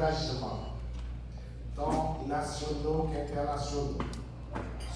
engagements, tant nationaux qu'internationaux,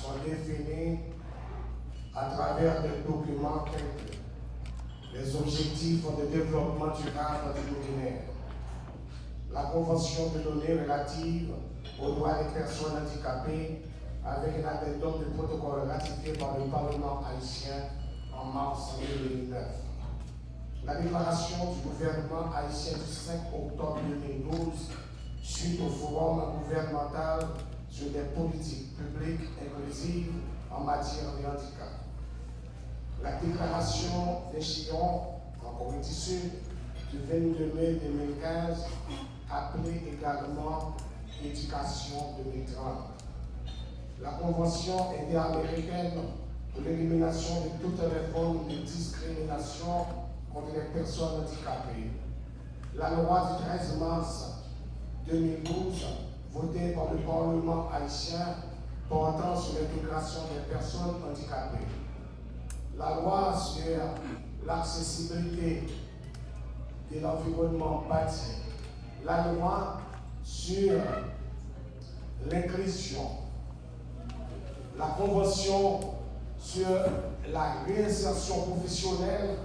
sont définis à travers des documents tels que les objectifs de développement durable du millénaire, la Convention de données relative aux droits des personnes handicapées avec un addendum de protocole ratifié par le Parlement haïtien en mars 2009. La déclaration du gouvernement haïtien du 5 octobre 2012 suite au forum gouvernemental sur des politiques publiques inclusives en matière de handicap. La déclaration d'Échillon en Corée du Sud du 22 mai 2015, appelée également Éducation 2030. La Convention interaméricaine pour l'élimination de toutes les formes de discrimination contre les personnes handicapées. La loi du 13 mars 2012, votée par le Parlement haïtien, portant sur l'intégration des personnes handicapées. La loi sur l'accessibilité de l'environnement bâti. La loi sur l'inclusion. La Convention sur la réinsertion professionnelle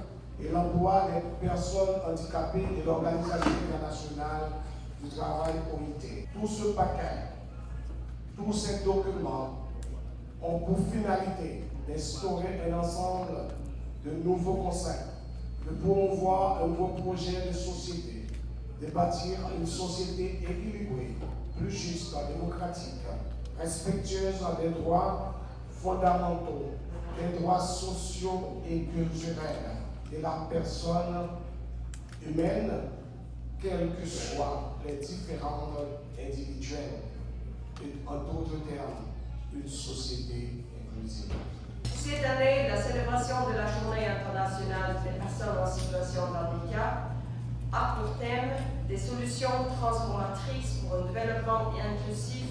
et l'emploi des personnes handicapées de l'Organisation internationale du travail OIT. Tout ce paquet, tous ces documents ont pour finalité d'instaurer un ensemble de nouveaux concepts, de promouvoir un nouveau projet de société, de bâtir une société équilibrée, plus juste, démocratique, respectueuse des droits fondamentaux, des droits sociaux et culturels de la personne humaine, quelles que soient les différences individuelles. Et en d'autres termes, une société inclusive. Cette année, la célébration de la Journée internationale des personnes en situation de handicap a pour thème des solutions transformatrices pour un développement inclusif,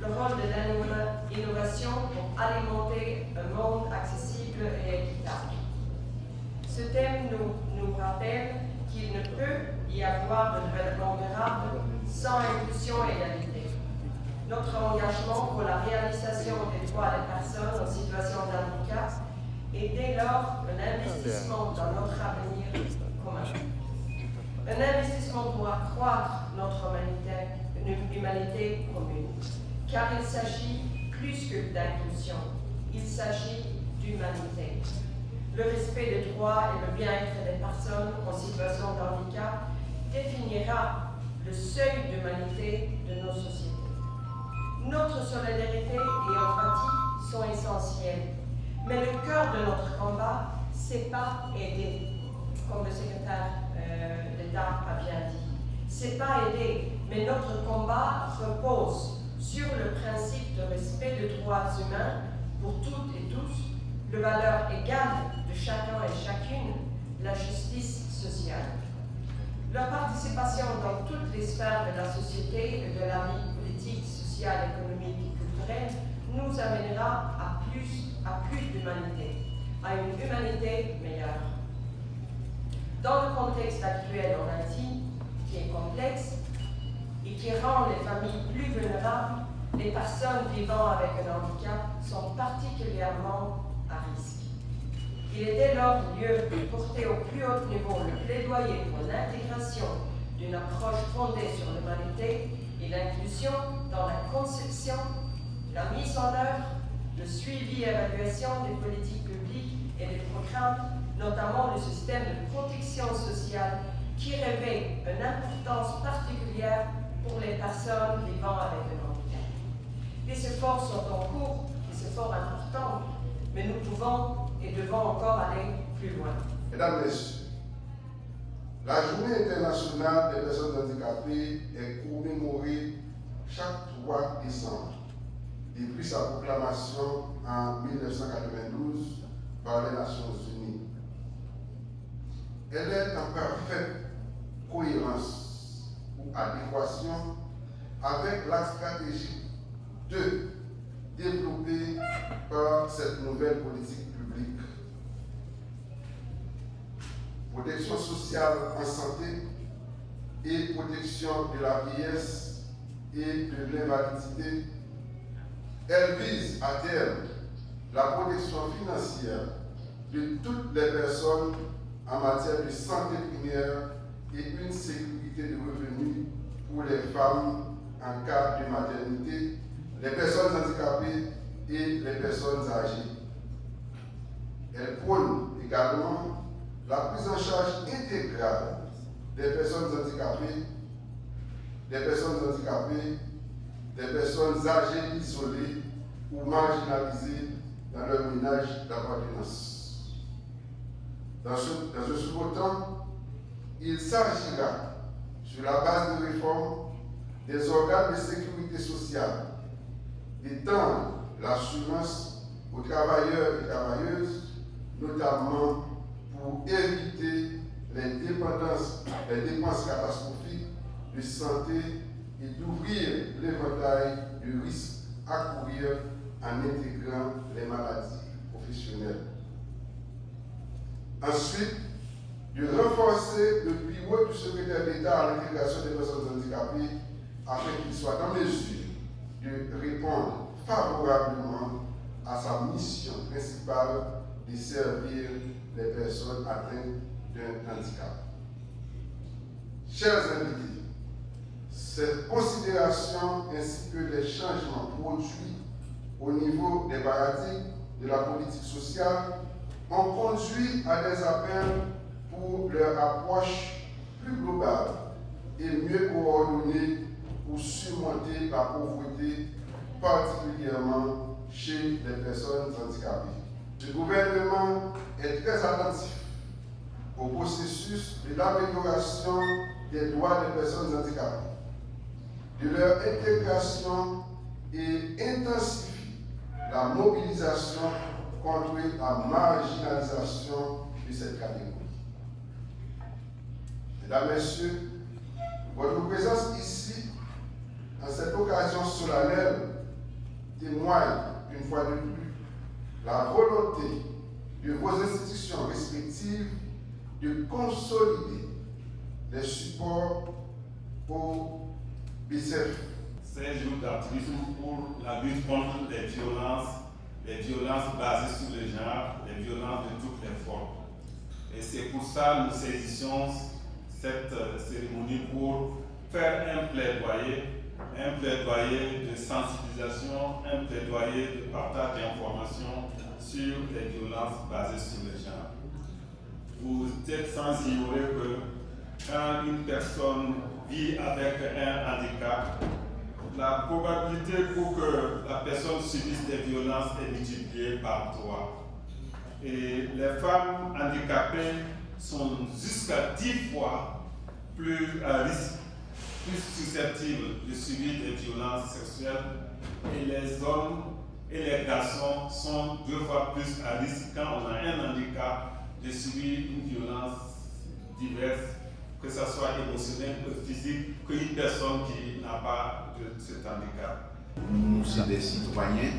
le rôle de l'innovation pour alimenter un monde accessible et équitable. Ce thème nous rappelle qu'il ne peut y avoir de développement durable sans inclusion et égalité. Notre engagement pour la réalisation des droits des personnes en situation de handicap est dès lors un investissement dans notre avenir commun. Un investissement pour accroître notre humanité commune, car il s'agit plus que d'inclusion, il s'agit d'humanité. Le respect des droits et le bien-être des personnes en situation de handicap définira le seuil d'humanité de nos sociétés. Notre solidarité et empathie sont essentielles, mais le cœur de notre combat, c'est pas aider, comme le secrétaire d'État a bien dit. C'est pas aider, mais notre combat repose sur le principe de respect des droits humains pour toutes et tous, la valeur égale de chacun et chacune, la justice sociale. Leur participation dans toutes les sphères de la société et de la vie politique, sociale, économique et culturelle nous amènera à plus d'humanité, à une humanité meilleure. Dans le contexte actuel en Haïti, qui est complexe et qui rend les familles plus vulnérables, les personnes vivant avec un handicap sont particulièrement à risque. Il est dès lors lieu de porter au plus haut niveau le plaidoyer pour l'intégration d'une approche fondée sur l'humanité et l'inclusion dans la conception, la mise en œuvre, le suivi et évaluation des politiques publiques et des programmes, notamment le système de protection sociale qui revêt une importance particulière pour les personnes vivant avec un handicap. Les efforts sont en cours, des efforts importants, mais nous pouvons et devons encore aller plus loin. Mesdames, Messieurs, la Journée internationale des personnes handicapées est commémorée chaque 3 décembre depuis sa proclamation en 1992 par les Nations Unies. Elle est en parfaite cohérence ou adéquation avec la stratégie développée par cette nouvelle politique publique. Protection sociale en santé, et protection de la vieillesse et de l'invalidité. Elle vise à terme la protection financière de toutes les personnes en matière de santé primaire et une sécurité de revenus pour les femmes en cas de maternité, les personnes handicapées et les personnes âgées. Elle prône également la prise en charge intégrale des personnes handicapées, des personnes âgées isolées ou marginalisées dans leur ménage d'appartenance. Dans un second temps, il s'agira, sur la base de réformes des organes de sécurité sociale, d'étendre l'assurance aux travailleurs et travailleuses, notamment pour éviter les dépenses catastrophiques de santé et d'ouvrir l'éventail de risques à courir en intégrant les maladies professionnelles. Ensuite, de renforcer le bureau du secrétaire d'État à l'intégration des personnes handicapées afin qu'il soit en mesure de répondre favorablement à sa mission principale de servir les personnes atteintes d'un handicap. Chers invités, ces considérations ainsi que les changements produits au niveau des paradigmes de la politique sociale ont conduit à des appels pour leur approche plus globale et mieux coordonnée pour surmonter la pauvreté, particulièrement chez les personnes handicapées. Le gouvernement est très attentif au processus de l'amélioration des droits des personnes handicapées, de leur intégration et intensifie la mobilisation contre la marginalisation de cette catégorie. Mesdames, Messieurs, votre présence ici, en cette occasion solennelle, témoigne une fois de plus la volonté de vos institutions respectives de consolider les supports au BICEF. Ces jours d'activisme pour la lutte contre les violences basées sur le genre, les violences de toutes les formes. Et c'est pour ça que nous saisissons cette cérémonie pour faire un plaidoyer de sensibilisation, un plaidoyer de partage d'informations sur les violences basées sur le genre. Vous êtes sans ignorer que quand une personne vit avec un handicap, la probabilité pour que la personne subisse des violences est multipliée par 3. Et les femmes handicapées sont jusqu'à 10 fois plus à risque, plus susceptibles de subir des violences sexuelles, et les hommes et les garçons sont 2 fois plus à risque quand on a un handicap de subir une violence diverse, que ce soit émotionnelle ou physique, qu'une personne qui n'a pas de cet handicap. Nous sommes des citoyens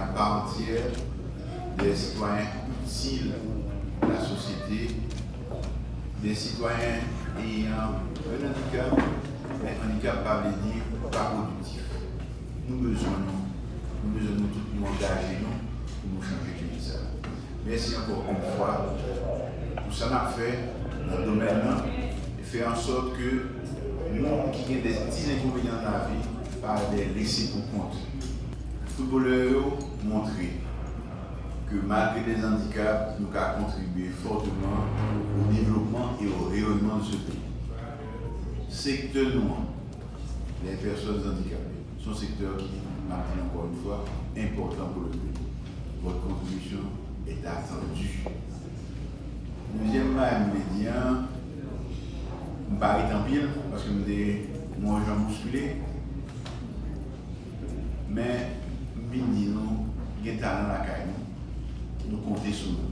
à part entière, des citoyens utiles à la société, des citoyens ayant un handicap, mais un handicap pas veut dire pas productif. Nous besoin nous tous nous engager pour nous changer tout ça. Merci encore une fois pour ça qu'on a fait dans le domaine et faire en sorte que nous qui avons des petits inconvénients dans la vie, pas les laisser pour compte. Les footballeurs ont montré que malgré les handicaps, nous avons contribué fortement au développement et au rayonnement de ce pays. Secteur noir, les personnes handicapées, sont secteurs qui, encore une fois, important pour le pays. Votre contribution est attendue. Deuxièmement, je me dis, je ne pas en pile parce que je suis moins musculé. Mais je me dis, nous avons un talent à la caille, nous comptons sur nous.